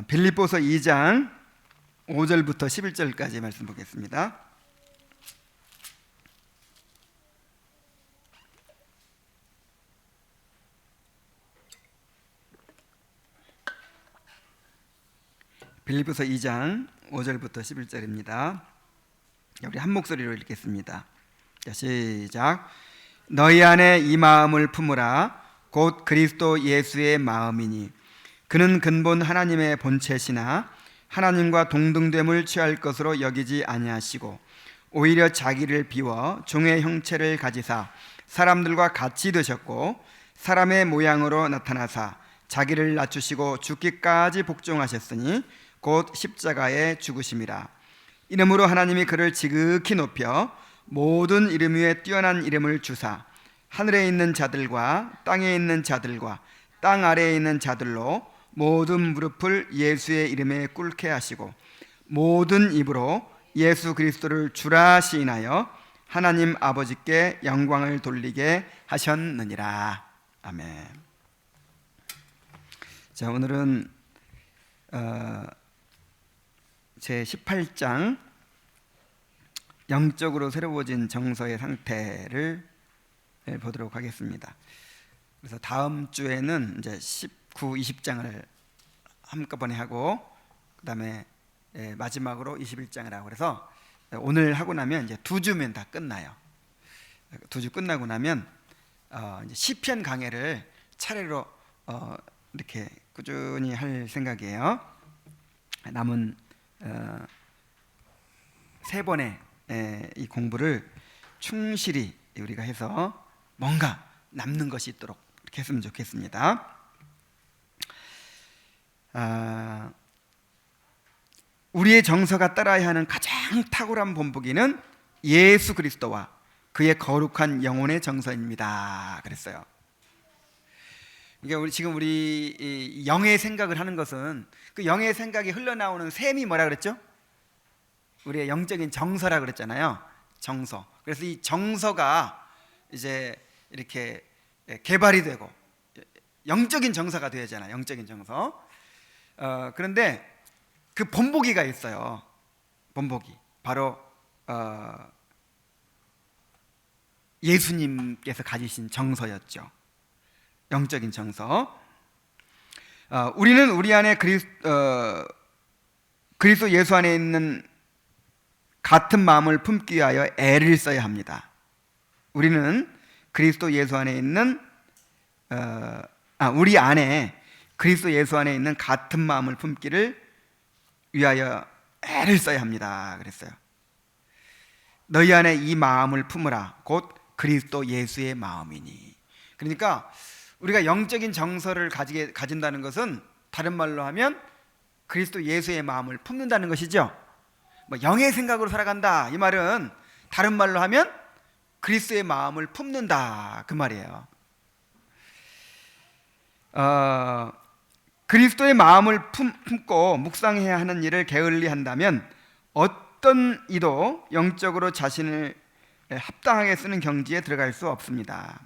빌립보서 2장 5절부터 11절까지 말씀 보겠습니다. 빌립보서 2장 5절부터 11절입니다. 우리 한 목소리로 읽겠습니다. 자, 시작. 너희 안에 이 마음을 품으라. 곧 그리스도 예수의 마음이니 그는 근본 하나님의 본체시나 하나님과 동등됨을 취할 것으로 여기지 아니하시고 오히려 자기를 비워 종의 형체를 가지사 사람들과 같이 되셨고 사람의 모양으로 나타나사 자기를 낮추시고 죽기까지 복종하셨으니 곧 십자가에 죽으심이라. 이름으로 하나님이 그를 지극히 높여 모든 이름 위에 뛰어난 이름을 주사 하늘에 있는 자들과 땅에 있는 자들과 땅 아래에 있는 자들로 모든 무릎을 예수의 이름에 꿇게 하시고 모든 입으로 예수 그리스도를 주라 시인하여 하나님 아버지께 영광을 돌리게 하셨느니라. 아멘. 자, 오늘은 제 18장 영적으로 새로워진 정서의 상태를 보도록 하겠습니다. 그래서 다음 주에는 이제 19, 20장을 한꺼번에 하고 그 다음에 마지막으로 21장을 하고 그래서 오늘 하고 나면 이제 2주면 다 끝나요. 2주 끝나고 나면 이제 시편 강해를 차례로 이렇게 꾸준히 할 생각이에요. 남은 3번의 이 공부를 충실히 우리가 해서 뭔가 남는 것이 있도록 이렇게 했으면 좋겠습니다. 우리의 정서가 따라야 하는 가장 탁월한 본보기는 예수 그리스도와 그의 거룩한 영혼의 정서입니다. 그랬어요. 그러니까 지금 우리 영의 생각을 하는 것은 그 영의 생각이 흘러나오는 셈이 뭐라 그랬죠? 우리의 영적인 정서라 그랬잖아요. 정서. 그래서 이 정서가 이제 이렇게 개발이 되고 영적인 정서가 되잖아요. 영적인 정서. 그런데 그 본보기가 있어요. 본보기. 바로 예수님께서 가지신 정서였죠. 영적인 정서. 우리는 우리 안에 그리스도 예수 안에 있는 같은 마음을 품기 위하여 애를 써야 합니다. 우리는 그리스도 예수 안에 있는 우리 안에 그리스도 예수 안에 있는 같은 마음을 품기를 위하여 애를 써야 합니다. 그랬어요. 너희 안에 이 마음을 품으라. 곧 그리스도 예수의 마음이니. 그러니까 우리가 영적인 정서를 가진다는 것은 다른 말로 하면 그리스도 예수의 마음을 품는다는 것이죠. 뭐 영의 생각으로 살아간다 이 말은 다른 말로 하면 그리스도의 마음을 품는다 그 말이에요. 그리스도의 마음을 품고 묵상해야 하는 일을 게을리 한다면 어떤 이도 영적으로 자신을 합당하게 쓰는 경지에 들어갈 수 없습니다.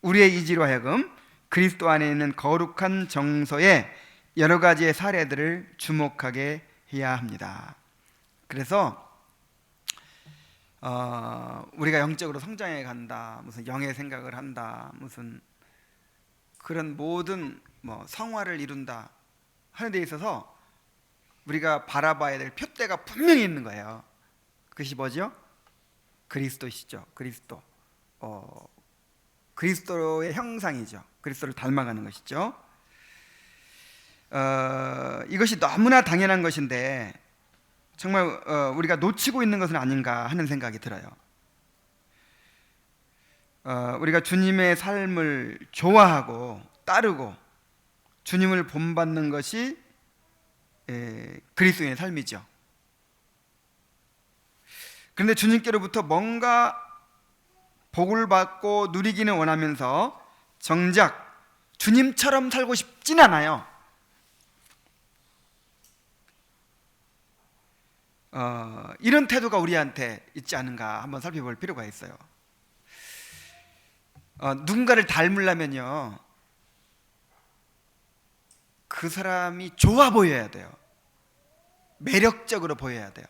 우리의 이지로 하여금 그리스도 안에 있는 거룩한 정서의 여러 가지의 사례들을 주목하게 해야 합니다. 그래서 우리가 영적으로 성장해 간다, 무슨 영의 생각을 한다, 무슨 그런 모든 성화를 이룬다 하는 데 있어서 우리가 바라봐야 될 표대가 분명히 있는 거예요. 그것이 뭐죠? 그리스도시죠. 그리스도. 그리스도의 형상이죠. 그리스도를 닮아가는 것이죠. 이것이 너무나 당연한 것인데 정말 우리가 놓치고 있는 것은 아닌가 하는 생각이 들어요. 우리가 주님의 삶을 좋아하고 따르고 주님을 본받는 것이 그리스도인의 삶이죠. 그런데 주님께로부터 뭔가 복을 받고 누리기는 원하면서 정작 주님처럼 살고 싶진 않아요. 이런 태도가 우리한테 있지 않은가 한번 살펴볼 필요가 있어요. 누군가를 닮으려면요 그 사람이 좋아 보여야 돼요. 매력적으로 보여야 돼요.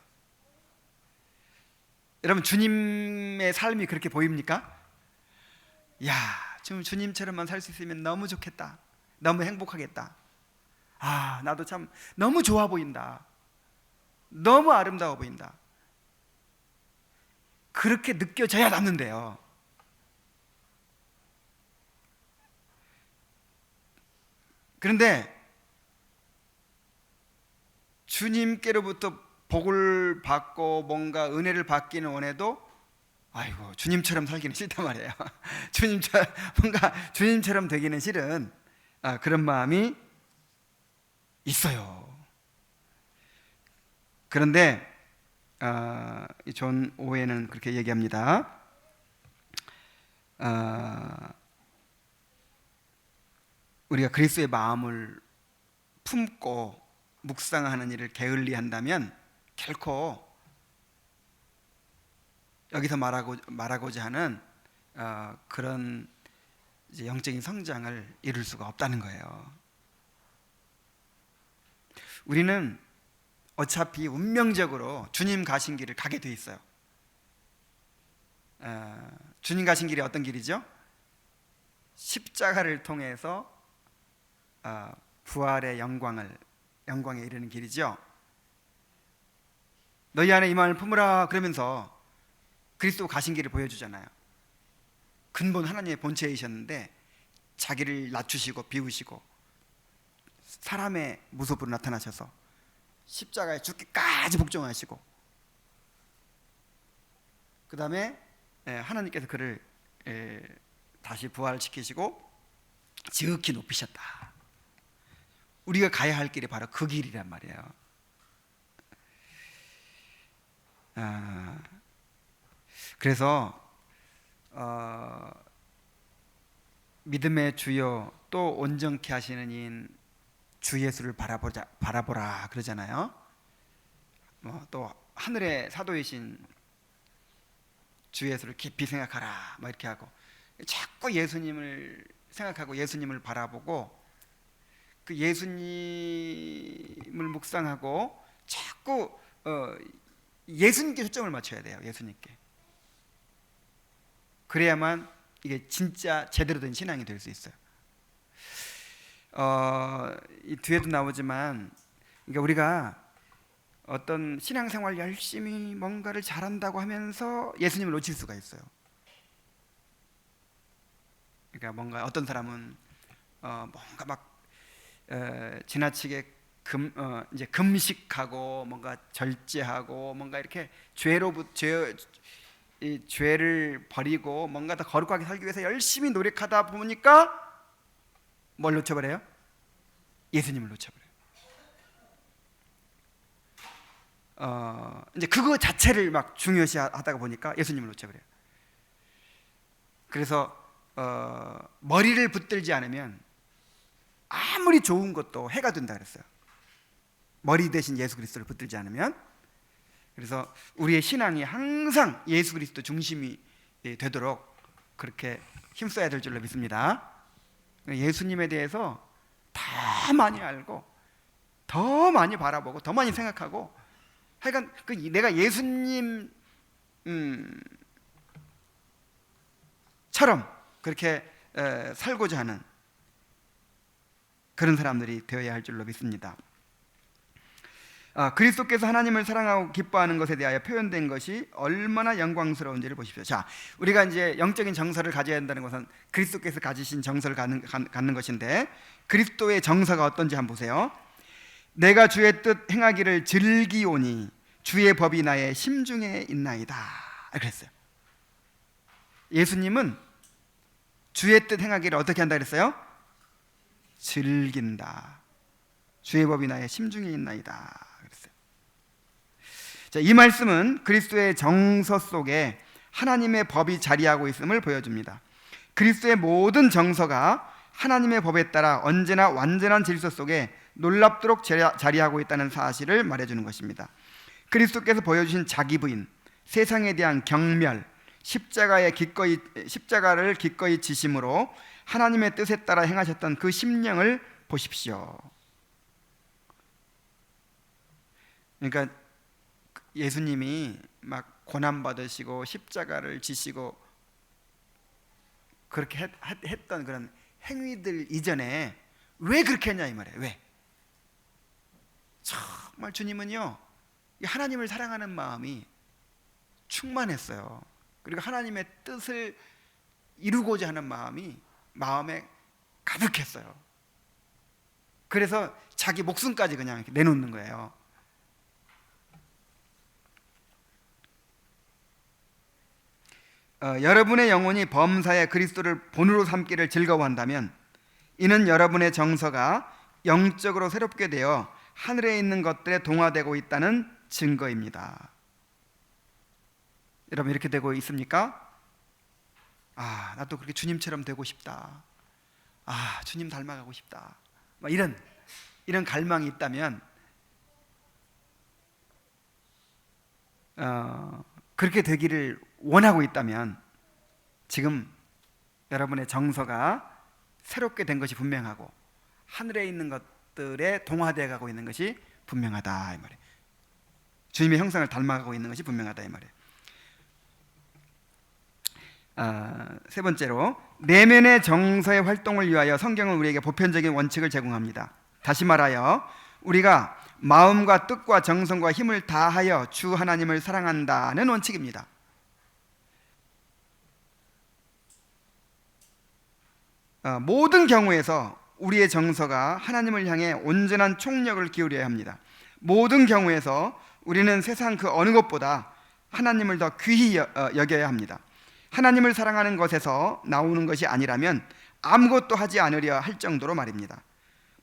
여러분, 주님의 삶이 그렇게 보입니까? 야, 지금 주님처럼만 살 수 있으면 너무 좋겠다. 너무 행복하겠다. 아, 나도 참 너무 좋아 보인다. 너무 아름다워 보인다. 그렇게 느껴져야 남는데요. 그런데 주님께로부터 복을 받고 뭔가 은혜를 받기는 원해도 아이고, 주님처럼 살기는 싫단 말이에요. 주님처럼 되기는 싫은 그런 마음이 있어요. 그런데 존 오웨는 그렇게 얘기합니다. 우리가 그리스도의 마음을 품고 묵상하는 일을 게을리한다면 결코 여기서 말하고자 하는 그런 이제 영적인 성장을 이룰 수가 없다는 거예요. 우리는 어차피 운명적으로 주님 가신 길을 가게 돼 있어요. 주님 가신 길이 어떤 길이죠? 십자가를 통해서 부활의 영광에 이르는 길이죠. 너희 안에 이 마음을 품으라 그러면서 그리스도 가신 길을 보여주잖아요. 근본 하나님의 본체이셨는데 자기를 낮추시고 비우시고 사람의 모습으로 나타나셔서 십자가에 죽기까지 복종하시고, 그 다음에 하나님께서 그를 다시 부활시키시고 지극히 높이셨다. 우리가 가야 할 길이 바로 그 길이란 말이에요. 그래서 믿음의 주요 또 온전케 하시는 이인 주 예수를 바라보라 그러잖아요. 또 하늘의 사도이신 주 예수를 깊이 생각하라 이렇게 하고, 자꾸 예수님을 생각하고 예수님을 바라보고 그 예수님을 묵상하고 자꾸 예수님께 초점을 맞춰야 돼요. 예수님께. 그래야만 이게 진짜 제대로 된 신앙이 될 수 있어요. 이 뒤에도 나오지만, 그러니까 우리가 어떤 신앙생활 열심히 뭔가를 잘한다고 하면서 예수님을 놓칠 수가 있어요. 그러니까 뭔가 어떤 사람은 뭔가 막 지나치게 이제 금식하고 뭔가 절제하고 뭔가 이렇게 이 죄를 버리고 뭔가 더 거룩하게 살기 위해서 열심히 노력하다 보니까 뭘 놓쳐버려요? 예수님을 놓쳐버려요. 이제 그거 자체를 막 중요시 하다가 보니까 예수님을 놓쳐버려요. 그래서 머리를 붙들지 않으면 아무리 좋은 것도 해가 된다 그랬어요. 머리 대신 예수 그리스도를 붙들지 않으면. 그래서 우리의 신앙이 항상 예수 그리스도 중심이 되도록 그렇게 힘써야 될 줄로 믿습니다. 예수님에 대해서 더 많이 알고 더 많이 바라보고 더 많이 생각하고, 하여간 내가 예수님 처럼 그렇게 살고자 하는 그런 사람들이 되어야 할 줄로 믿습니다. 그리스도께서 하나님을 사랑하고 기뻐하는 것에 대하여 표현된 것이 얼마나 영광스러운지를 보십시오. 자, 우리가 이제 영적인 정서를 가져야 한다는 것은 그리스도께서 가지신 정서를 갖는 것인데, 그리스도의 정서가 어떤지 한번 보세요. 내가 주의 뜻 행하기를 즐기오니 주의 법이 나의 심중에 있나이다 그랬어요. 예수님은 주의 뜻 행하기를 어떻게 한다 그랬어요? 즐긴다. 주의 법이 나의 심중에 있나이다 그랬어요. 자, 이 말씀은 그리스도의 정서 속에 하나님의 법이 자리하고 있음을 보여줍니다. 그리스도의 모든 정서가 하나님의 법에 따라 언제나 완전한 질서 속에 놀랍도록 자리하고 있다는 사실을 말해주는 것입니다. 그리스도께서 보여주신 자기 부인, 세상에 대한 경멸, 십자가를 기꺼이 지심으로 하나님의 뜻에 따라 행하셨던 그 심령을 보십시오. 그러니까 예수님이 막 고난 받으시고 십자가를 지시고 그렇게 했던 그런 행위들 이전에 왜 그렇게 했냐 이 말이에요. 왜? 정말 주님은요, 하나님을 사랑하는 마음이 충만했어요. 그리고 하나님의 뜻을 이루고자 하는 마음이 마음에 가득했어요. 그래서 자기 목숨까지 그냥 이렇게 내놓는 거예요. 여러분의 영혼이 범사에 그리스도를 본으로 삼기를 즐거워한다면 이는 여러분의 정서가 영적으로 새롭게 되어 하늘에 있는 것들에 동화되고 있다는 증거입니다. 여러분 이렇게 되고 있습니까? 아, 나도 그렇게 주님처럼 되고 싶다. 아, 주님 닮아가고 싶다. 막 이런 갈망이 있다면 그렇게 되기를 원하고 있다면 지금 여러분의 정서가 새롭게 된 것이 분명하고 하늘에 있는 것들에 동화되어 가고 있는 것이 분명하다 이 말이에요. 주님의 형상을 닮아가고 있는 것이 분명하다 이 말이에요. 세 번째로, 내면의 정서의 활동을 위하여 성경은 우리에게 보편적인 원칙을 제공합니다. 다시 말하여 우리가 마음과 뜻과 정성과 힘을 다하여 주 하나님을 사랑한다는 원칙입니다. 모든 경우에서 우리의 정서가 하나님을 향해 온전한 총력을 기울여야 합니다. 모든 경우에서 우리는 세상 그 어느 것보다 하나님을 더 귀히 여겨야 합니다. 하나님을 사랑하는 것에서 나오는 것이 아니라면 아무것도 하지 않으려 할 정도로 말입니다.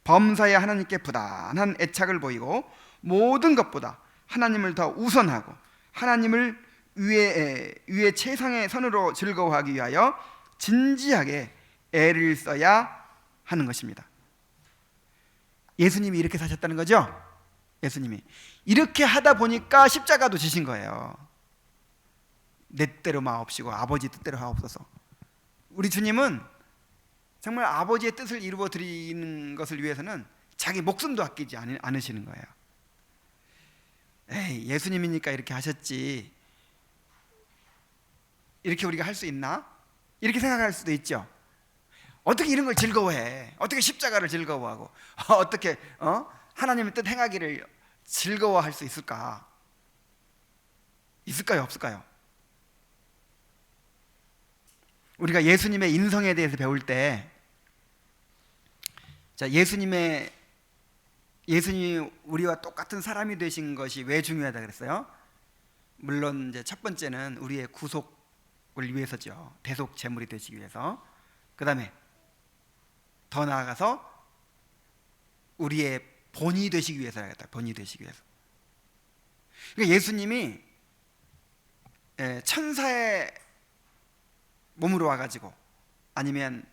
범사에 하나님께 부단한 애착을 보이고 모든 것보다 하나님을 더 우선하고 하나님을 위에 최상의 선으로 즐거워하기 위하여 진지하게 애를 써야 하는 것입니다. 예수님이 이렇게 사셨다는 거죠? 예수님이 이렇게 하다 보니까 십자가도 지신 거예요. 내 뜻대로 마옵시고 아버지 뜻대로 하옵소서. 우리 주님은 정말 아버지의 뜻을 이루어 드리는 것을 위해서는 자기 목숨도 아끼지 않으시는 거예요. 에이, 예수님이니까 이렇게 하셨지, 이렇게 우리가 할 수 있나? 이렇게 생각할 수도 있죠. 어떻게 이런 걸 즐거워해? 어떻게 십자가를 즐거워하고 어떻게 하나님의 뜻 행하기를 즐거워할 수 있을까? 있을까요? 없을까요? 우리가 예수님의 인성에 대해서 배울 때, 자, 예수님이 우리와 똑같은 사람이 되신 것이 왜 중요하다 그랬어요? 물론 이제 첫 번째는 우리의 구속을 위해서죠. 대속 제물이 되시기 위해서. 그 다음에 더 나아가서 우리의 본이 되시기 위해서라겠다. 본이 되시기 위해서. 그러니까 예수님이 천사의 몸으로 와가지고 아니면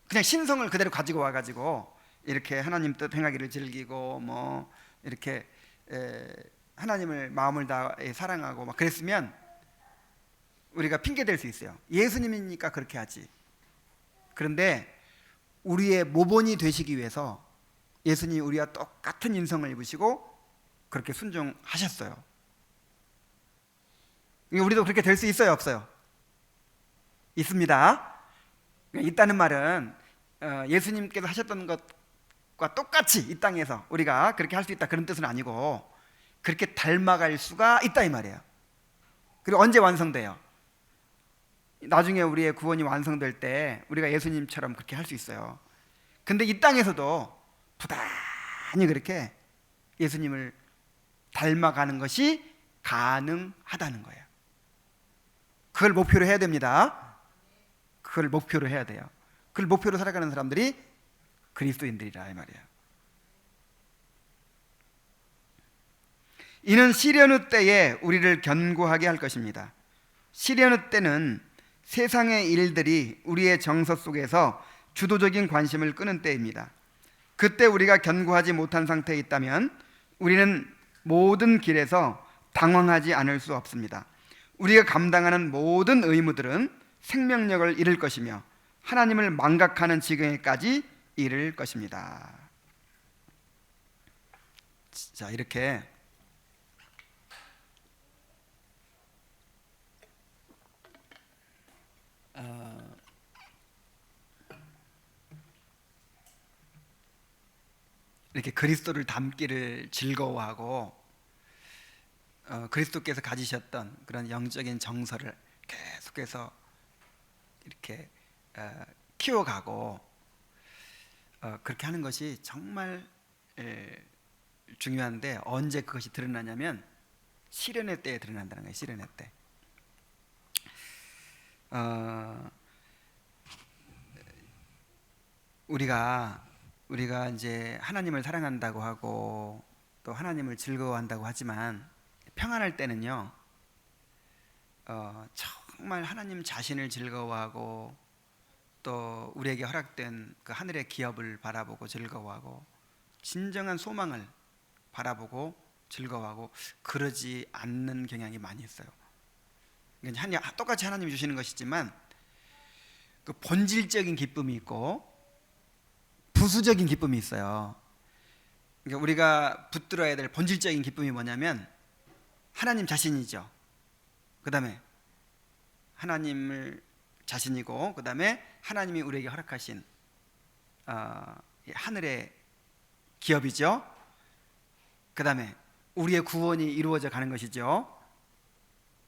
그냥 신성을 그대로 가지고 와가지고 이렇게 하나님 뜻 행하기를 즐기고 뭐 이렇게 하나님을 마음을 다해 사랑하고 막 그랬으면 우리가 핑계 댈 수 있어요. 예수님이니까 그렇게 하지. 그런데 우리의 모본이 되시기 위해서 예수님이 우리와 똑같은 인성을 입으시고 그렇게 순종하셨어요. 우리도 그렇게 될 수 있어요, 없어요? 있습니다. 있다는 말은 예수님께서 하셨던 것과 똑같이 이 땅에서 우리가 그렇게 할 수 있다 그런 뜻은 아니고 그렇게 닮아갈 수가 있다 이 말이에요. 그리고 언제 완성돼요? 나중에 우리의 구원이 완성될 때 우리가 예수님처럼 그렇게 할 수 있어요. 근데 이 땅에서도 부단히 그렇게 예수님을 닮아가는 것이 가능하다는 거예요. 그걸 목표로 해야 됩니다. 그걸 목표로 해야 돼요. 그걸 목표로 살아가는 사람들이 그리스도인들이라 이 말이에요. 이는 시련의 때에 우리를 견고하게 할 것입니다. 시련의 때는 세상의 일들이 우리의 정서 속에서 주도적인 관심을 끄는 때입니다. 그때 우리가 견고하지 못한 상태에 있다면 우리는 모든 길에서 당황하지 않을 수 없습니다. 우리가 감당하는 모든 의무들은 생명력을 잃을 것이며 하나님을 망각하는 지경에까지 이를 것입니다. 자, 이렇게 이렇게 그리스도를 닮기를 즐거워하고 그리스도께서 가지셨던 그런 영적인 정서를 계속해서 이렇게 키워가고 그렇게 하는 것이 정말 중요한데, 언제 그것이 드러나냐면 시련의 때에 드러난다는 거예요. 시련의 때. 우리가 이제 하나님을 사랑한다고 하고 또 하나님을 즐거워한다고 하지만 평안할 때는요, 정말 하나님 자신을 즐거워하고 또 우리에게 허락된 그 하늘의 기업을 바라보고 즐거워하고 진정한 소망을 바라보고 즐거워하고 그러지 않는 경향이 많이 있어요. 똑같이 하나님이 주시는 것이지만 그 본질적인 기쁨이 있고 부수적인 기쁨이 있어요. 그러니까 우리가 붙들어야 될 본질적인 기쁨이 뭐냐면 하나님 자신이죠. 그 다음에 하나님을 자신이고, 그 다음에 하나님이 우리에게 허락하신 하늘의 기업이죠. 그 다음에 우리의 구원이 이루어져 가는 것이죠.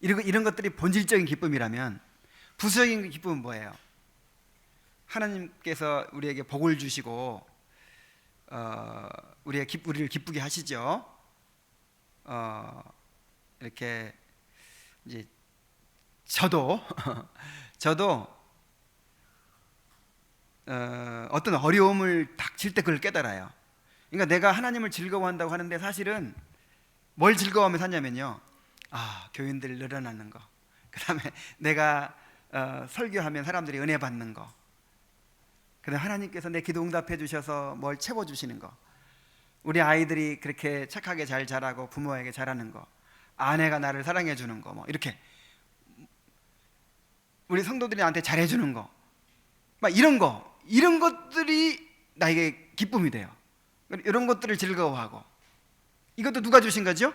이런 것들이 본질적인 기쁨이라면 부수적인 기쁨은 뭐예요? 하나님께서 우리에게 복을 주시고 우리를 기쁘게 하시죠. 이렇게 이제 저도 어떤 어려움을 닥칠 때 그걸 깨달아요. 그러니까 내가 하나님을 즐거워한다고 하는데 사실은 뭘 즐거워하며 사냐면요, 교인들 늘어나는 거, 그 다음에 내가 설교하면 사람들이 은혜 받는 거, 그 다음에 하나님께서 내 기도 응답해 주셔서 뭘 채워주시는 거, 우리 아이들이 그렇게 착하게 잘 자라고 부모에게 잘하는 거, 아내가 나를 사랑해 주는 거, 뭐 이렇게 우리 성도들이 나한테 잘해 주는 거, 막 이런 것들이 나에게 기쁨이 돼요. 이런 것들을 즐거워하고, 이것도 누가 주신 거죠?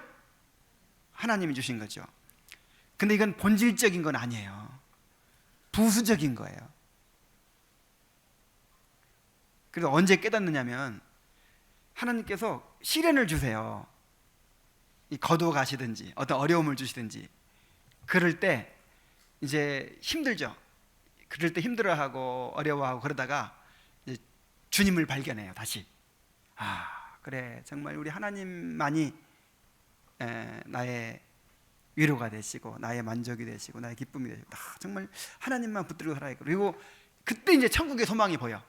하나님이 주신 거죠. 근데 이건 본질적인 건 아니에요. 부수적인 거예요. 그래서 언제 깨닫느냐면 하나님께서 시련을 주세요. 거두어 가시든지 어떤 어려움을 주시든지, 그럴 때 이제 힘들죠. 그럴 때 힘들어하고 어려워하고 그러다가 이제 주님을 발견해요. 다시 그래, 정말 우리 하나님만이 나의 위로가 되시고 나의 만족이 되시고 나의 기쁨이 되시고, 정말 하나님만 붙들고 살아야겠고, 그리고 그때 이제 천국의 소망이 보여.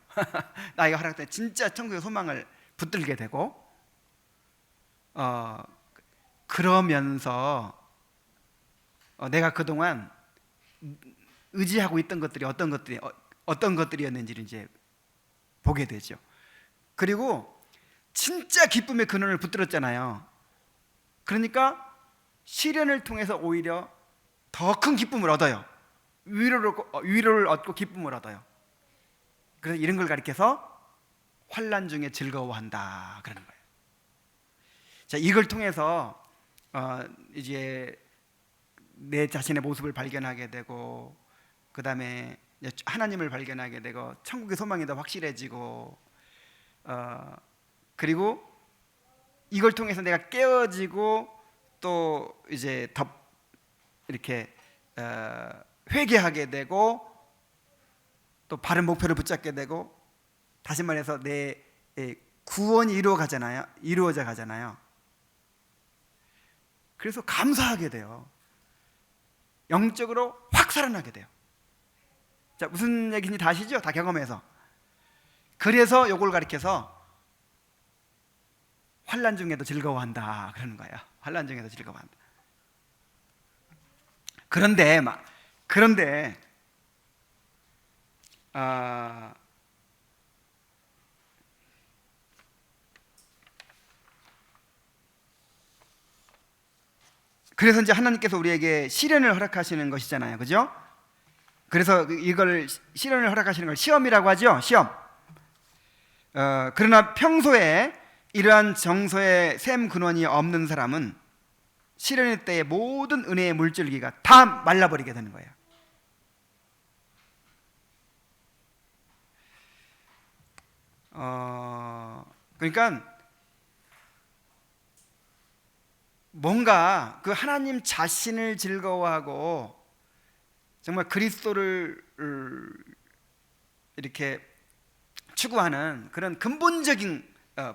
나에게 허락된 진짜 천국의 소망을 붙들게 되고, 그러면서 내가 그동안 의지하고 있던 것들이 어떤 것들이었는지를 이제 보게 되죠. 그리고 진짜 기쁨의 근원을 붙들었잖아요. 그러니까 시련을 통해서 오히려 더 큰 기쁨을 얻어요. 위로를 얻고 기쁨을 얻어요. 그래서 이런 걸 가리켜서 환난 중에 즐거워한다 그러는 거예요. 자, 이걸 통해서 이제 내 자신의 모습을 발견하게 되고, 그 다음에 하나님을 발견하게 되고, 천국의 소망이 더 확실해지고, 그리고 이걸 통해서 내가 깨어지고 또 이제 더 이렇게 회개하게 되고, 또 바른 목표를 붙잡게 되고, 다시 말해서 내 구원이 이루어져 가잖아요. 그래서 감사하게 돼요. 영적으로 확 살아나게 돼요. 자, 무슨 얘기인지 다 아시죠? 다 경험해서. 그래서 요걸 가리켜서 환난 중에도 즐거워한다 그러는 거예요. 환난 중에도 즐거워한다. 그런데 그래서 이제 하나님께서 우리에게 시련을 허락하시는 것이잖아요, 그죠? 그래서 이걸 시련을 허락하시는 걸 시험이라고 하죠, 시험. 그러나 평소에 이러한 정서의 샘 근원이 없는 사람은 시련의 때에 모든 은혜의 물줄기가 다 말라버리게 되는 거예요. 그러니까 뭔가 그 하나님 자신을 즐거워하고 정말 그리스도를 이렇게 추구하는 그런 근본적인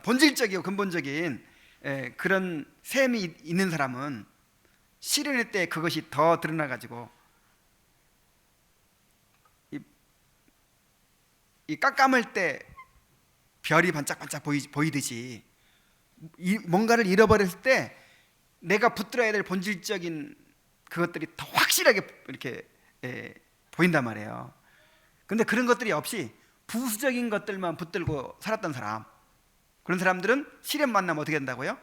본질적이고 근본적인 그런 셈이 있는 사람은 시련의 때 그것이 더 드러나 가지고 이 깜깜할 때 별이 반짝반짝 보이듯이 뭔가를 잃어버렸을 때 내가 붙들어야 될 본질적인 그것들이 더 확실하게 이렇게 보인단 말이에요. 그런데 그런 것들이 없이 부수적인 것들만 붙들고 살았던 사람, 그런 사람들은 시련 만나면 어떻게 된다고요?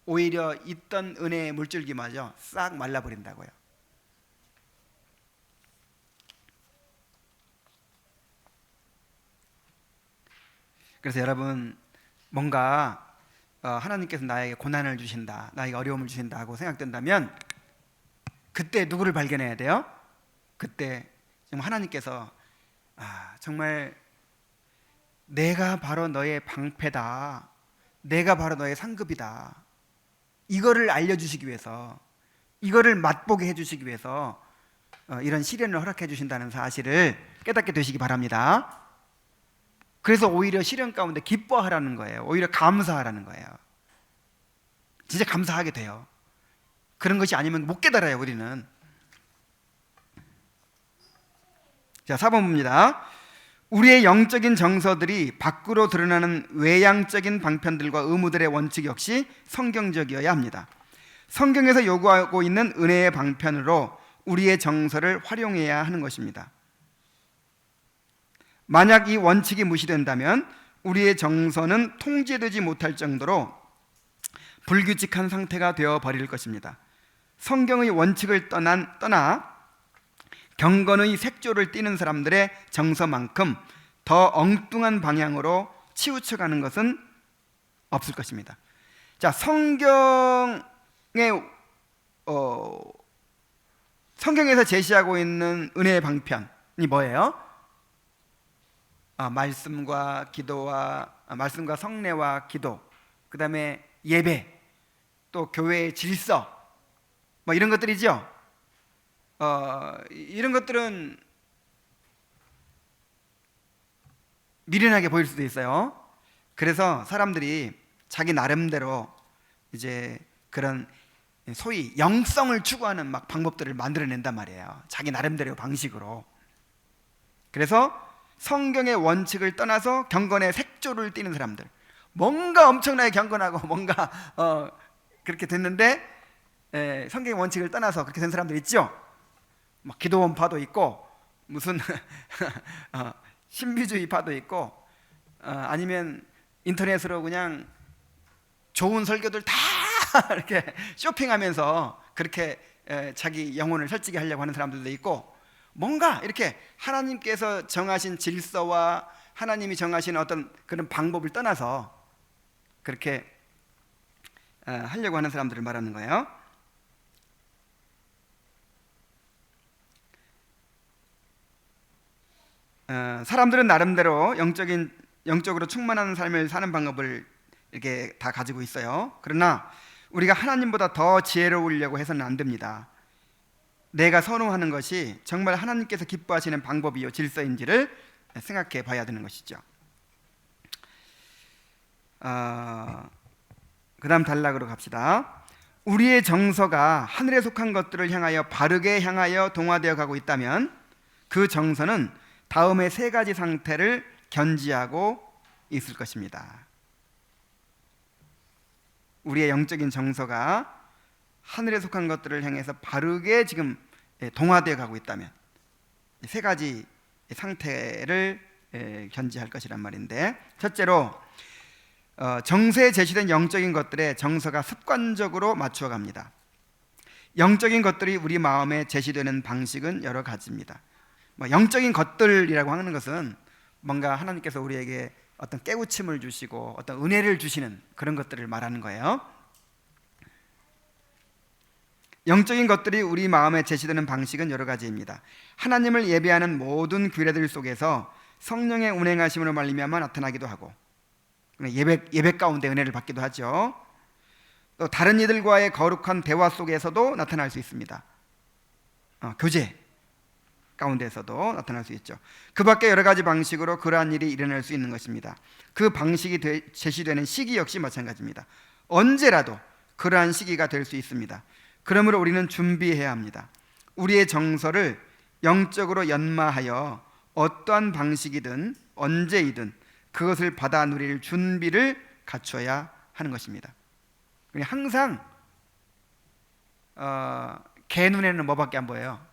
오히려 있던 은혜의 물줄기마저 싹 말라버린다고요. 그래서 여러분, 뭔가 하나님께서 나에게 고난을 주신다, 나에게 어려움을 주신다 하고 생각된다면 그때 누구를 발견해야 돼요? 그때 지금 하나님께서 정말 내가 바로 너의 방패다, 내가 바로 너의 상급이다, 이거를 알려주시기 위해서, 이거를 맛보게 해주시기 위해서 이런 시련을 허락해 주신다는 사실을 깨닫게 되시기 바랍니다. 그래서 오히려 시련 가운데 기뻐하라는 거예요. 오히려 감사하라는 거예요. 진짜 감사하게 돼요. 그런 것이 아니면 못 깨달아요, 우리는. 자, 4번입니다. 우리의 영적인 정서들이 밖으로 드러나는 외향적인 방편들과 의무들의 원칙 역시 성경적이어야 합니다. 성경에서 요구하고 있는 은혜의 방편으로 우리의 정서를 활용해야 하는 것입니다. 만약 이 원칙이 무시된다면 우리의 정서는 통제되지 못할 정도로 불규칙한 상태가 되어버릴 것입니다. 성경의 원칙을 떠나 경건의 색조를 띠는 사람들의 정서만큼 더 엉뚱한 방향으로 치우쳐가는 것은 없을 것입니다. 자, 성경에서 제시하고 있는 은혜의 방편이 뭐예요? 말씀과 기도와 말씀과 성례와 기도, 그 다음에 예배, 또 교회의 질서, 뭐 이런 것들이죠. 이런 것들은 미련하게 보일 수도 있어요. 그래서 사람들이 자기 나름대로 이제 그런 소위 영성을 추구하는 막 방법들을 만들어낸단 말이에요. 자기 나름대로 방식으로. 그래서 성경의 원칙을 떠나서 경건의 색조를 띠는 사람들, 뭔가 엄청나게 경건하고 뭔가 그렇게 됐는데 성경의 원칙을 떠나서 그렇게 된 사람들 있죠. 막 기도원파도 있고 무슨 신비주의파도 있고 아니면 인터넷으로 그냥 좋은 설교들 다 이렇게 쇼핑하면서 그렇게 자기 영혼을 설치게 하려고 하는 사람들도 있고, 뭔가 이렇게 하나님께서 정하신 질서와 하나님이 정하신 어떤 그런 방법을 떠나서 그렇게 하려고 하는 사람들을 말하는 거예요. 사람들은 나름대로 영적으로 충만한 삶을 사는 방법을 이렇게 다 가지고 있어요. 그러나 우리가 하나님보다 더 지혜로우려고 해서는 안 됩니다. 내가 선호하는 것이 정말 하나님께서 기뻐하시는 방법이요 질서인지를 생각해 봐야 되는 것이죠. 그 다음 단락으로 갑시다. 우리의 정서가 하늘에 속한 것들을 향하여 바르게 향하여 동화되어 가고 있다면 그 정서는 다음의 세 가지 상태를 견지하고 있을 것입니다. 우리의 영적인 정서가 하늘에 속한 것들을 향해서 바르게 지금 동화되어 가고 있다면 세 가지 상태를 견지할 것이란 말인데, 첫째로 정세에 제시된 영적인 것들에 정서가 습관적으로 맞추어 갑니다. 영적인 것들이 우리 마음에 제시되는 방식은 여러 가지입니다. 영적인 것들이라고 하는 것은 뭔가 하나님께서 우리에게 어떤 깨우침을 주시고 어떤 은혜를 주시는 그런 것들을 말하는 거예요. 영적인 것들이 우리 마음에 제시되는 방식은 여러 가지입니다. 하나님을 예배하는 모든 규례들 속에서 성령의 운행하심으로 말미암아 나타나기도 하고, 예배 가운데 은혜를 받기도 하죠. 또 다른 이들과의 거룩한 대화 속에서도 나타날 수 있습니다. 교제 가운데서도 나타날 수 있죠. 그 밖에 여러 가지 방식으로 그러한 일이 일어날 수 있는 것입니다. 그 방식이 제시되는 시기 역시 마찬가지입니다. 언제라도 그러한 시기가 될 수 있습니다. 그러므로 우리는 준비해야 합니다. 우리의 정서를 영적으로 연마하여 어떠한 방식이든 언제이든 그것을 받아 누릴 준비를 갖춰야 하는 것입니다. 항상 개 눈에는 뭐밖에 안 보여요?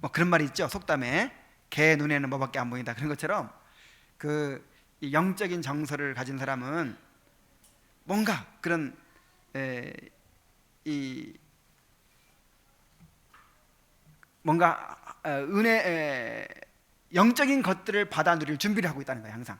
뭐 그런 말이 있죠. 속담에 개 눈에는 뭐밖에 안 보인다. 그런 것처럼 이 영적인 정서를 가진 사람은 뭔가 그런 뭔가 영적인 것들을 받아 누릴 준비를 하고 있다는 거예요. 항상.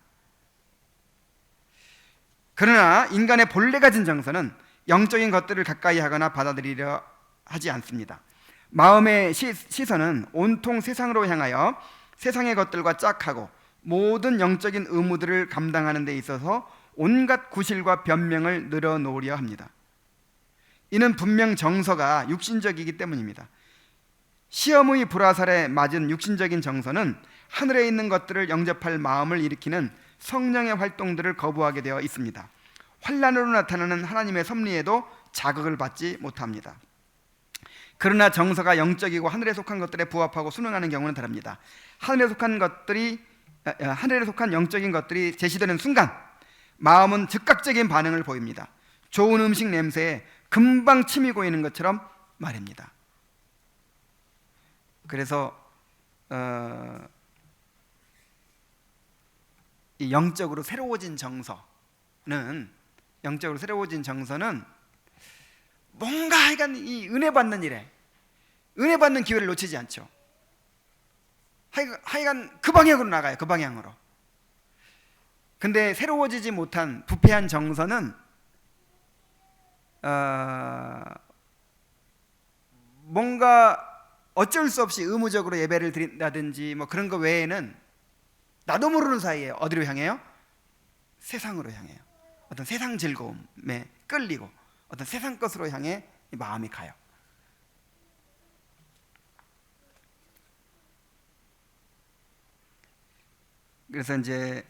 그러나 인간의 본래 가진 정서는 영적인 것들을 가까이 하거나 받아들이려 하지 않습니다. 마음의 시선은 온통 세상으로 향하여 세상의 것들과 짝하고 모든 영적인 의무들을 감당하는 데 있어서 온갖 구실과 변명을 늘어놓으려 합니다. 이는 분명 정서가 육신적이기 때문입니다. 시험의 불화살에 맞은 육신적인 정서는 하늘에 있는 것들을 영접할 마음을 일으키는 성령의 활동들을 거부하게 되어 있습니다. 환난으로 나타나는 하나님의 섭리에도 자극을 받지 못합니다. 그러나 정서가 영적이고 하늘에 속한 것들에 부합하고 순응하는 경우는 다릅니다. 하늘에 속한 영적인 것들이 제시되는 순간 마음은 즉각적인 반응을 보입니다. 좋은 음식 냄새에 금방 침이 고이는 것처럼 말입니다. 그래서 이 영적으로 새로워진 정서는 뭔가 하여간 이 은혜 받는 일에 은혜 받는 기회를 놓치지 않죠. 하여간 그 방향으로 나가요. 그 방향으로. 근데 새로워지지 못한 부패한 정서는 뭔가 어쩔 수 없이 의무적으로 예배를 드린다든지 뭐 그런 거 외에는 나도 모르는 사이에 어디로 향해요? 세상으로 향해요. 어떤 세상 즐거움에 끌리고 어떤 세상 것으로 향해 마음이 가요. 그래서 이제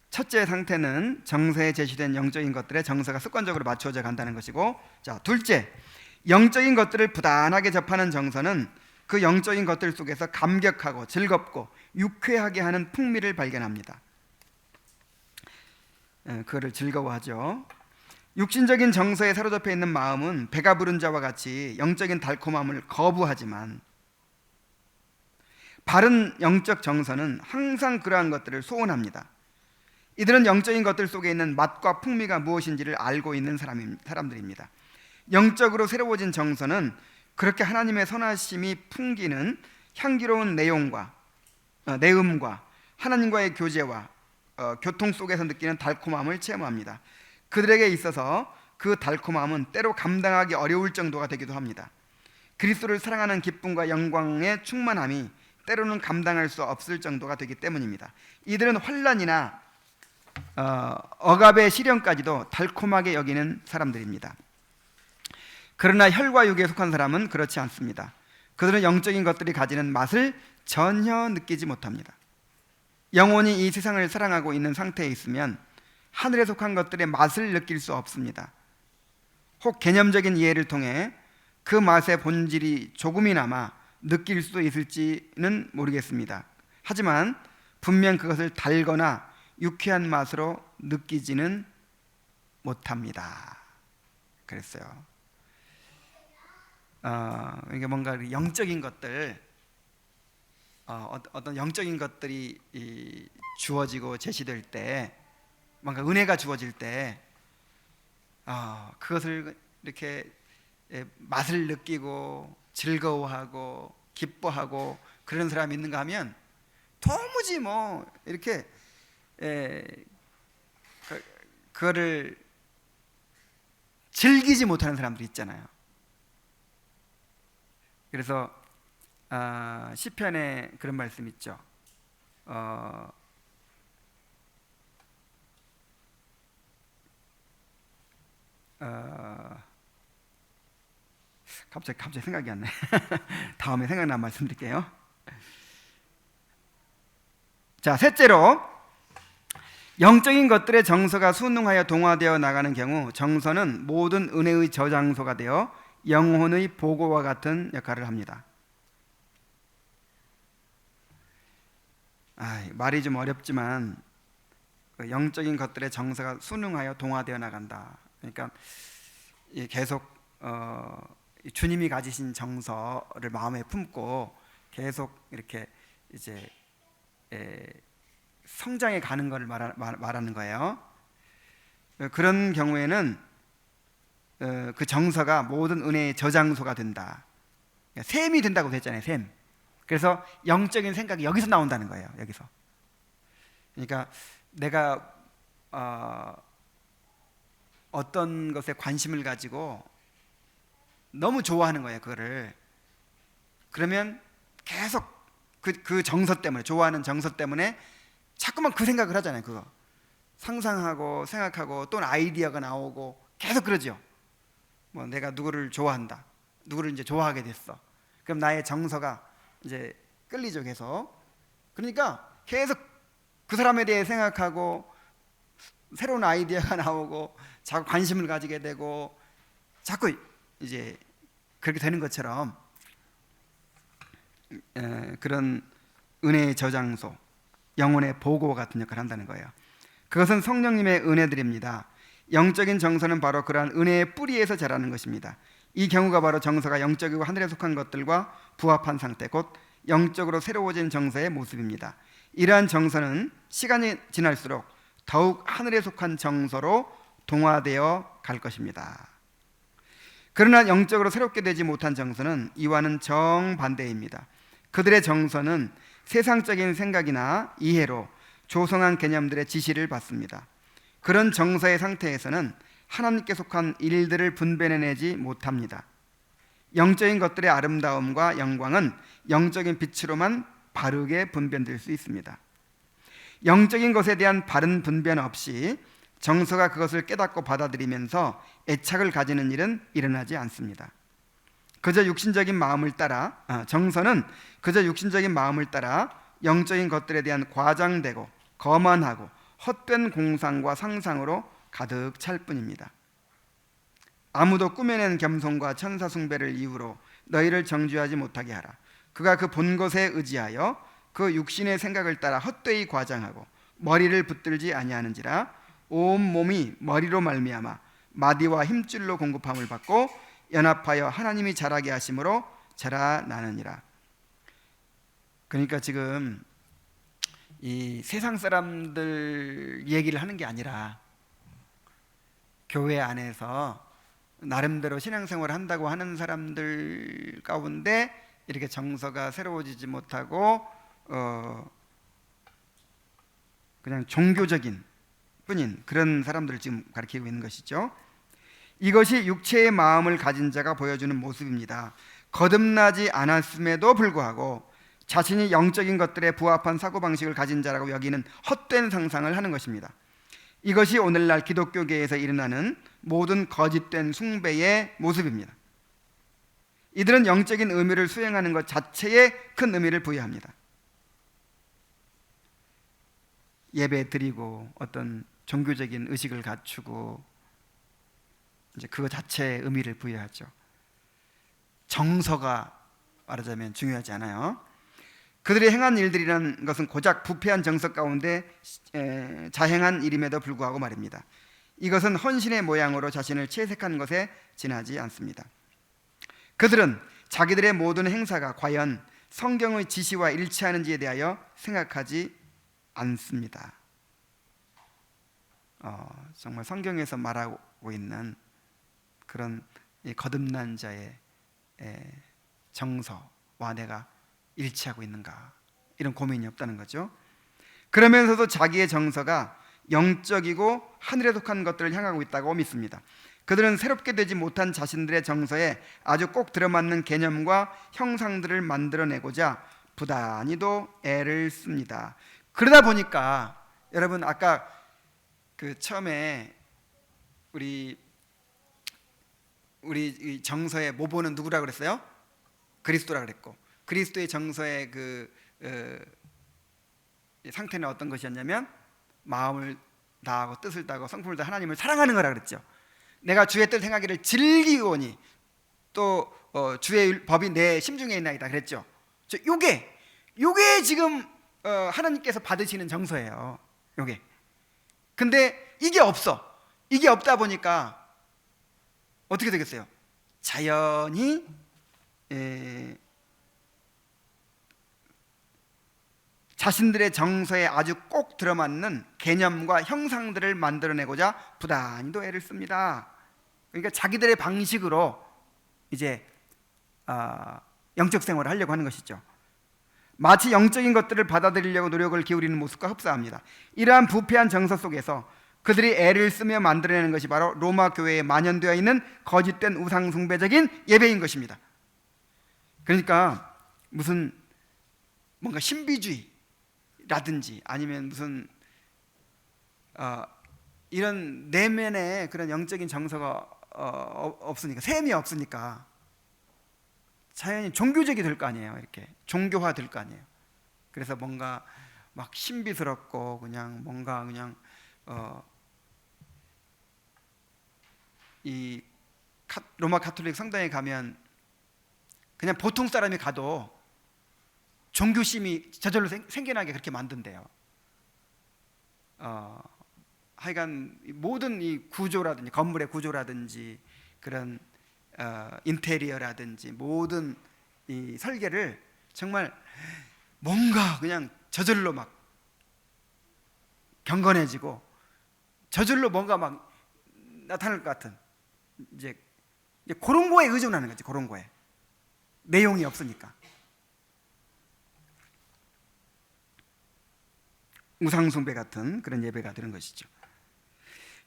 첫째 상태는 정서에 제시된 영적인 것들에 정서가 습관적으로 맞춰져 간다는 것이고, 자, 둘째, 영적인 것들을 부단하게 접하는 정서는 그 영적인 것들 속에서 감격하고 즐겁고 유쾌하게 하는 풍미를 발견합니다. 그거를 즐거워하죠. 육신적인 정서에 사로잡혀 있는 마음은 배가 부른 자와 같이 영적인 달콤함을 거부하지만 바른 영적 정서는 항상 그러한 것들을 소원합니다. 이들은 영적인 것들 속에 있는 맛과 풍미가 무엇인지를 알고 있는 사람들입니다. 영적으로 새로워진 정서는 그렇게 하나님의 선하심이 풍기는 향기로운 내용과 내음과 하나님과의 교제와 교통 속에서 느끼는 달콤함을 체험합니다. 그들에게 있어서 그 달콤함은 때로 감당하기 어려울 정도가 되기도 합니다. 그리스도를 사랑하는 기쁨과 영광의 충만함이 때로는 감당할 수 없을 정도가 되기 때문입니다. 이들은 환난이나 억압의 시련까지도 달콤하게 여기는 사람들입니다. 그러나 혈과 육에 속한 사람은 그렇지 않습니다. 그들은 영적인 것들이 가지는 맛을 전혀 느끼지 못합니다. 영혼이 이 세상을 사랑하고 있는 상태에 있으면 하늘에 속한 것들의 맛을 느낄 수 없습니다. 혹 개념적인 이해를 통해 그 맛의 본질이 조금이나마 느낄 수 있을지는 모르겠습니다. 하지만 분명 그것을 달거나 유쾌한 맛으로 느끼지는 못합니다. 그랬어요. 이게 뭔가 영적인 것들, 어떤 영적인 것들이 주어지고 제시될 때, 뭔가 은혜가 주어질 때, 그것을 이렇게 맛을 느끼고 즐거워하고 기뻐하고 그런 사람이 있는가 하면 도무지 뭐 이렇게 그거를 즐기지 못하는 사람들이 있잖아요. 그래서 시편에 그런 말씀 있죠. 어, 어, 갑자기 생각이 안 나. 다음에 생각나면 말씀드릴게요. 자, 셋째로 영적인 것들의 정서가 순응하여 동화되어 나가는 경우 정서는 모든 은혜의 저장소가 되어 영혼의 보고와 같은 역할을 합니다. 말이 좀 어렵지만 영적인 것들의 정서가 순응하여 동화되어 나간다. 그러니까 계속 주님이 가지신 정서를 마음에 품고 계속 이렇게 이제 성장해 가는 것을 말하는 거예요. 그런 경우에는 그 정서가 모든 은혜의 저장소가 된다. 그러니까 샘이 된다고 했잖아요. 샘. 그래서 영적인 생각이 여기서 나온다는 거예요. 여기서. 그러니까 내가 어떤 것에 관심을 가지고 너무 좋아하는 거예요. 그거를. 그러면 계속 그 정서 때문에, 좋아하는 정서 때문에 자꾸만 그 생각을 하잖아요. 그거 상상하고 생각하고 또 아이디어가 나오고 계속 그러죠. 뭐 내가 누구를 좋아한다, 누구를 이제 좋아하게 됐어. 그럼 나의 정서가 이제 끌리죠. 계속. 그러니까 계속 그 사람에 대해 생각하고 새로운 아이디어가 나오고 자꾸 관심을 가지게 되고 자꾸 이제 그렇게 되는 것처럼 그런 은혜의 저장소, 영혼의 보고 같은 역할을 한다는 거예요. 그것은 성령님의 은혜들입니다. 영적인 정서는 바로 그러한 은혜의 뿌리에서 자라는 것입니다. 이 경우가 바로 정서가 영적이고 하늘에 속한 것들과 부합한 상태, 곧 영적으로 새로워진 정서의 모습입니다. 이러한 정서는 시간이 지날수록 더욱 하늘에 속한 정서로 동화되어 갈 것입니다. 그러나 영적으로 새롭게 되지 못한 정서는 이와는 정반대입니다. 그들의 정서는 세상적인 생각이나 이해로 조성한 개념들의 지시를 받습니다. 그런 정서의 상태에서는 하나님께 속한 일들을 분별해내지 못합니다. 영적인 것들의 아름다움과 영광은 영적인 빛으로만 바르게 분별될 수 있습니다. 영적인 것에 대한 바른 분별 없이 정서가 그것을 깨닫고 받아들이면서 애착을 가지는 일은 일어나지 않습니다. 그저 육신적인 마음을 따라 정서는 그저 육신적인 마음을 따라 영적인 것들에 대한 과장되고 거만하고 헛된 공상과 상상으로 가득 찰 뿐입니다. 아무도 꾸며낸 겸손과 천사 숭배를 이유로 너희를 정죄하지 못하게 하라. 그가 그 본 것에 의지하여 그 육신의 생각을 따라 헛되이 과장하고 머리를 붙들지 아니하는지라. 온 몸이 머리로 말미암아 마디와 힘줄로 공급함을 받고 연합하여 하나님이 자라게 하심으로 자라나느니라. 그러니까 지금 이 세상 사람들 얘기를 하는 게 아니라 교회 안에서 나름대로 신앙생활을 한다고 하는 사람들 가운데 이렇게 정서가 새로워지지 못하고 그냥 종교적인 뿐인 그런 사람들을 지금 가리키고 있는 것이죠. 이것이 육체의 마음을 가진 자가 보여주는 모습입니다. 거듭나지 않았음에도 불구하고 자신이 영적인 것들에 부합한 사고방식을 가진 자라고 여기는 헛된 상상을 하는 것입니다. 이것이 오늘날 기독교계에서 일어나는 모든 거짓된 숭배의 모습입니다. 이들은 영적인 의미를 수행하는 것 자체에 큰 의미를 부여합니다. 예배 드리고 어떤 종교적인 의식을 갖추고 이제 그거 자체에 의미를 부여하죠. 정서가 말하자면 중요하지 않아요. 그들이 행한 일들이라는 것은 고작 부패한 정서 가운데 자행한 일임에도 불구하고 말입니다. 이것은 헌신의 모양으로 자신을 채색한 것에 지나지 않습니다. 그들은 자기들의 모든 행사가 과연 성경의 지시와 일치하는지에 대하여 생각하지 않습니다. 정말 성경에서 말하고 있는 그런 거듭난 자의 정서와 내가 일치하고 있는가, 이런 고민이 없다는 거죠. 그러면서도 자기의 정서가 영적이고 하늘에 속한 것들을 향하고 있다고 믿습니다. 그들은 새롭게 되지 못한 자신들의 정서에 아주 꼭 들어맞는 개념과 형상들을 만들어내고자 부단히도 애를 씁니다. 그러다 보니까 여러분, 아까 그 처음에 우리 이 정서의 모본은 누구라 그랬어요? 그리스도라 그랬고, 그리스도의 정서의 상태는 어떤 것이었냐면 마음을 다하고 뜻을 다하고 성품을 다하고 하나님을 사랑하는 거라 그랬죠. 내가 주의 뜻 행하기를 즐기오니 또 주의 법이 내 심중에 있나이다 그랬죠. 요게 지금 하나님께서 받으시는 정서예요. 요게. 근데 이게 없다 보니까 어떻게 되겠어요? 자연히 자신들의 정서에 아주 꼭 들어맞는 개념과 형상들을 만들어내고자 부단히도 애를 씁니다. 그러니까 자기들의 방식으로 이제 영적 생활을 하려고 하는 것이죠. 마치 영적인 것들을 받아들이려고 노력을 기울이는 모습과 흡사합니다. 이러한 부패한 정서 속에서 그들이 애를 쓰며 만들어내는 것이 바로 로마 교회에 만연되어 있는 거짓된 우상 숭배적인 예배인 것입니다. 그러니까 무슨 뭔가 신비주의라든지 아니면 무슨 이런 내면의 그런 영적인 정서가 없으니까, 셈이 없으니까 자연히 종교적이 될 거 아니에요. 이렇게 종교화 될 거 아니에요. 그래서 뭔가 막 신비스럽고 그냥 뭔가 그냥 이 로마 가톨릭 성당에 가면 그냥 보통 사람이 가도 종교심이 저절로 생겨나게 그렇게 만든대요. 하여간 모든 이 구조라든지 건물의 구조라든지 그런 인테리어라든지 모든 이 설계를 정말 뭔가 그냥 저절로 막 경건해지고 저절로 뭔가 막 나타날 것 같은 이제 그런 거에 의존하는 거지. 그런 거에 내용이 없으니까. 우상숭배 같은 그런 예배가 되는 것이죠.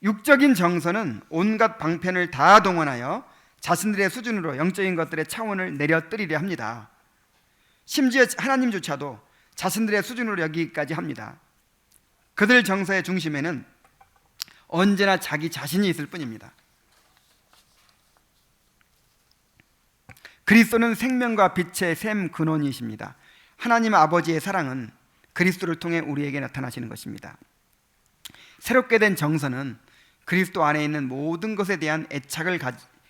육적인 정서는 온갖 방편을 다 동원하여 자신들의 수준으로 영적인 것들의 차원을 내려뜨리려 합니다. 심지어 하나님조차도 자신들의 수준으로 여기기까지 합니다. 그들 정서의 중심에는 언제나 자기 자신이 있을 뿐입니다. 그리스도는 생명과 빛의 샘 근원이십니다. 하나님 아버지의 사랑은 그리스도를 통해 우리에게 나타나시는 것입니다. 새롭게 된 정서는 그리스도 안에 있는 모든 것에 대한 애착을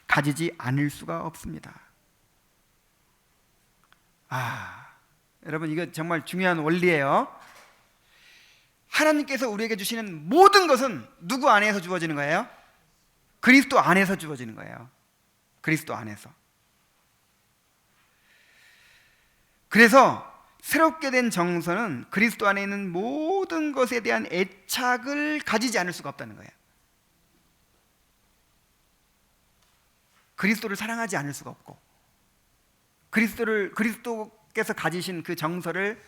가지지 않을 수가 없습니다. 여러분, 이거 정말 중요한 원리예요. 하나님께서 우리에게 주시는 모든 것은 누구 안에서 주어지는 거예요? 그리스도 안에서 주어지는 거예요. 그리스도 안에서. 그래서 새롭게 된 정서는 그리스도 안에 있는 모든 것에 대한 애착을 가지지 않을 수가 없다는 거예요. 그리스도를 사랑하지 않을 수가 없고, 그리스도께서 가지신 그 정서를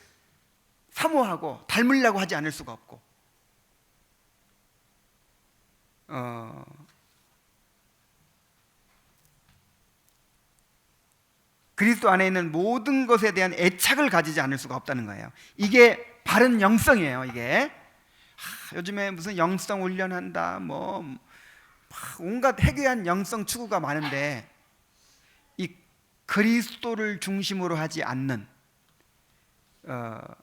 사모하고 닮으려고 하지 않을 수가 없고, 그리스도 안에 있는 모든 것에 대한 애착을 가지지 않을 수가 없다는 거예요. 이게 바른 영성이에요. 이게 요즘에 무슨 영성 훈련한다, 뭐 온갖 해괴한 영성 추구가 많은데, 이 그리스도를 중심으로 하지 않는 그러니까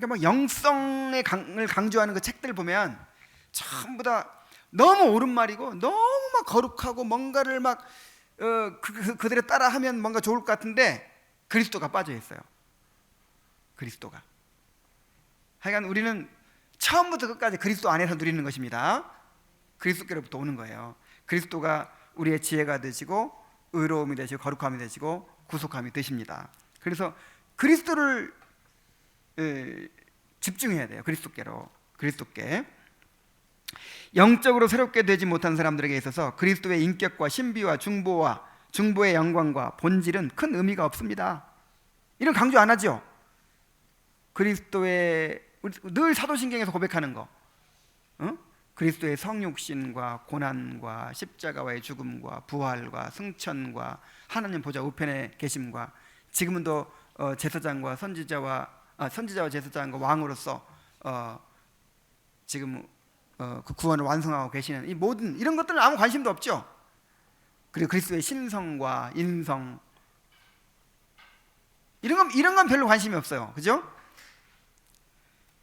막 영성의 강을 강조하는 그 책들 보면 전부 다 너무 옳은 말이고 너무 막 거룩하고 뭔가를 막 그들에 따라하면 뭔가 좋을 것 같은데 그리스도가 빠져 있어요. 그리스도가. 하여간 우리는 처음부터 끝까지 그리스도 안에서 누리는 것입니다. 그리스도께로부터 오는 거예요. 그리스도가 우리의 지혜가 되시고 의로움이 되시고 거룩함이 되시고 구속함이 되십니다. 그래서 그리스도를 집중해야 돼요. 그리스도께. 영적으로 새롭게 되지 못한 사람들에게 있어서 그리스도의 인격과 신비와 중보의 영광과 본질은 큰 의미가 없습니다. 이런 강조 안 하죠. 그리스도의 늘 사도신경에서 고백하는 거, 그리스도의 성육신과 고난과 십자가와의 죽음과 부활과 승천과 하나님 보좌 우편에 계심과 지금은 또 제사장과 선지자와 제사장과 왕으로서 지금 그 구원을 완성하고 계시는 이 모든 이런 것들은 아무 관심도 없죠. 그리고 그리스도의 신성과 인성 이런 건 별로 관심이 없어요. 그죠?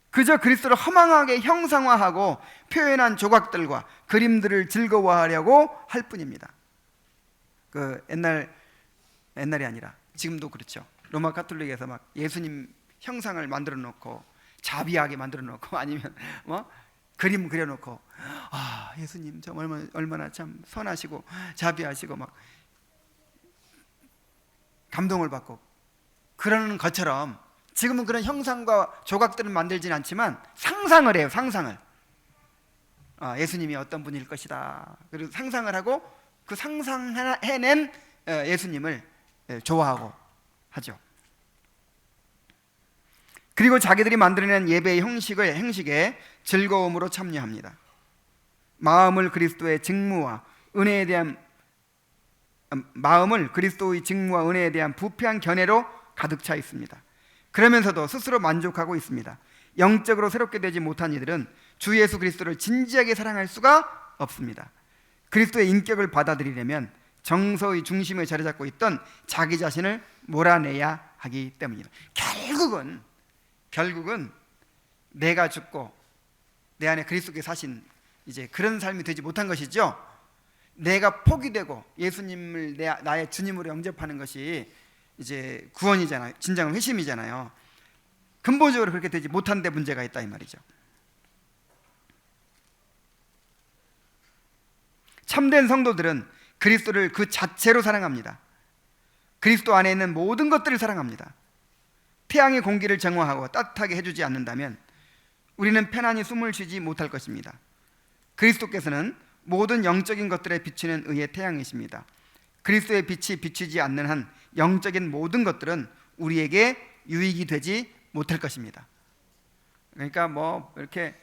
그저 그리스도를 허망하게 형상화하고 표현한 조각들과 그림들을 즐거워하려고 할 뿐입니다. 그 옛날이 아니라 지금도 그렇죠. 로마 가톨릭에서 막 예수님 형상을 만들어 놓고 자비하게 만들어 놓고 아니면 뭐 그림 그려 놓고 예수님 참 얼마나 참 선하시고 자비하시고 막 감동을 받고 그러는 것처럼 지금은 그런 형상과 조각들을 만들지는 않지만 상상을 해요. 상상을. 예수님이 어떤 분일 것이다. 그리고 상상을 하고 그 상상해낸 예수님을 좋아하고 하죠. 그리고 자기들이 만들어낸 예배의 행식에 즐거움으로 참여합니다. 마음을 그리스도의 직무와 은혜에 대한 부패한 견해로 가득 차 있습니다. 그러면서도 스스로 만족하고 있습니다. 영적으로 새롭게 되지 못한 이들은 주 예수 그리스도를 진지하게 사랑할 수가 없습니다. 그리스도의 인격을 받아들이려면 정서의 중심에 자리 잡고 있던 자기 자신을 몰아내야 하기 때문입니다. 결국은 내가 죽고 내 안에 그리스도께 사신 이제 그런 삶이 되지 못한 것이죠. 내가 포기되고 예수님을 나의 주님으로 영접하는 것이 이제 구원이잖아요. 진정한 회심이잖아요. 근본적으로 그렇게 되지 못한 데 문제가 있다 이 말이죠. 참된 성도들은 그리스도를 그 자체로 사랑합니다. 그리스도 안에 있는 모든 것들을 사랑합니다. 태양의 공기를 정화하고 따뜻하게 해주지 않는다면 우리는 편안히 숨을 쉬지 못할 것입니다. 그리스도께서는 모든 영적인 것들에 비추는 의의 태양이십니다. 그리스도의 빛이 비추지 않는 한 영적인 모든 것들은 우리에게 유익이 되지 못할 것입니다. 그러니까 뭐 이렇게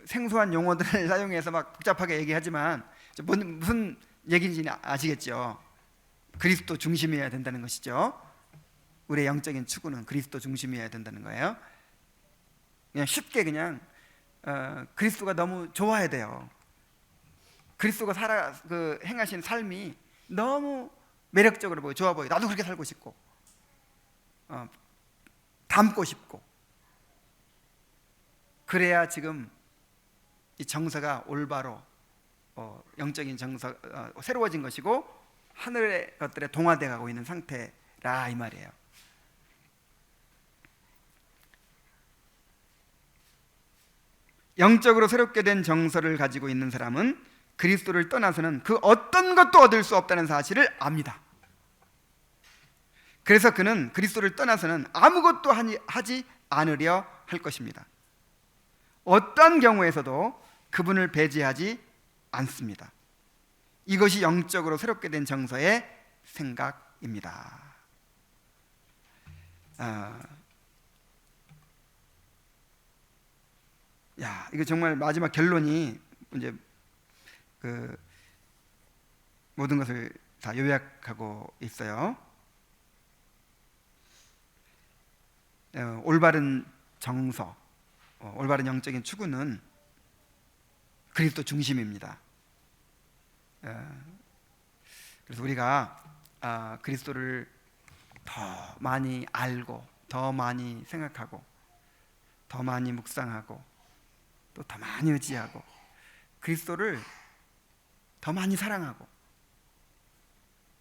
생소한 용어들을 사용해서 막 복잡하게 얘기하지만 무슨 얘기인지 아시겠죠? 그리스도 중심이어야 된다는 것이죠. 우리의 영적인 추구는 그리스도 중심이어야 된다는 거예요. 그냥 쉽게 그리스도가 너무 좋아야 돼요. 그리스도가 행하신 삶이 너무 매력적으로 보여, 좋아 보여. 나도 그렇게 살고 싶고 닮고 싶고 그래야 지금 이 정서가 올바로 영적인 정서 새로워진 것이고 하늘의 것들에 동화되어 가고 있는 상태라 이 말이에요. 영적으로 새롭게 된 정서를 가지고 있는 사람은 그리스도를 떠나서는 그 어떤 것도 얻을 수 없다는 사실을 압니다. 그래서 그는 그리스도를 떠나서는 아무것도 하지 않으려 할 것입니다. 어떤 경우에서도 그분을 배제하지 않습니다. 이것이 영적으로 새롭게 된 정서의 생각입니다. 이거 정말 마지막 결론이 이제 그 모든 것을 다 요약하고 있어요. 올바른 정서, 올바른 영적인 추구는 그리스도 중심입니다. 그래서 우리가 그리스도를 더 많이 알고 더 많이 생각하고 더 많이 묵상하고 또 더 많이 의지하고 그리스도를 더 많이 사랑하고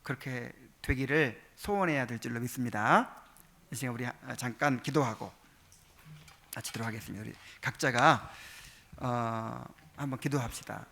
그렇게 되기를 소원해야 될 줄로 믿습니다. 이 시간 우리 잠깐 기도하고 마치도록 하겠습니다. 우리 각자가 한번 기도합시다.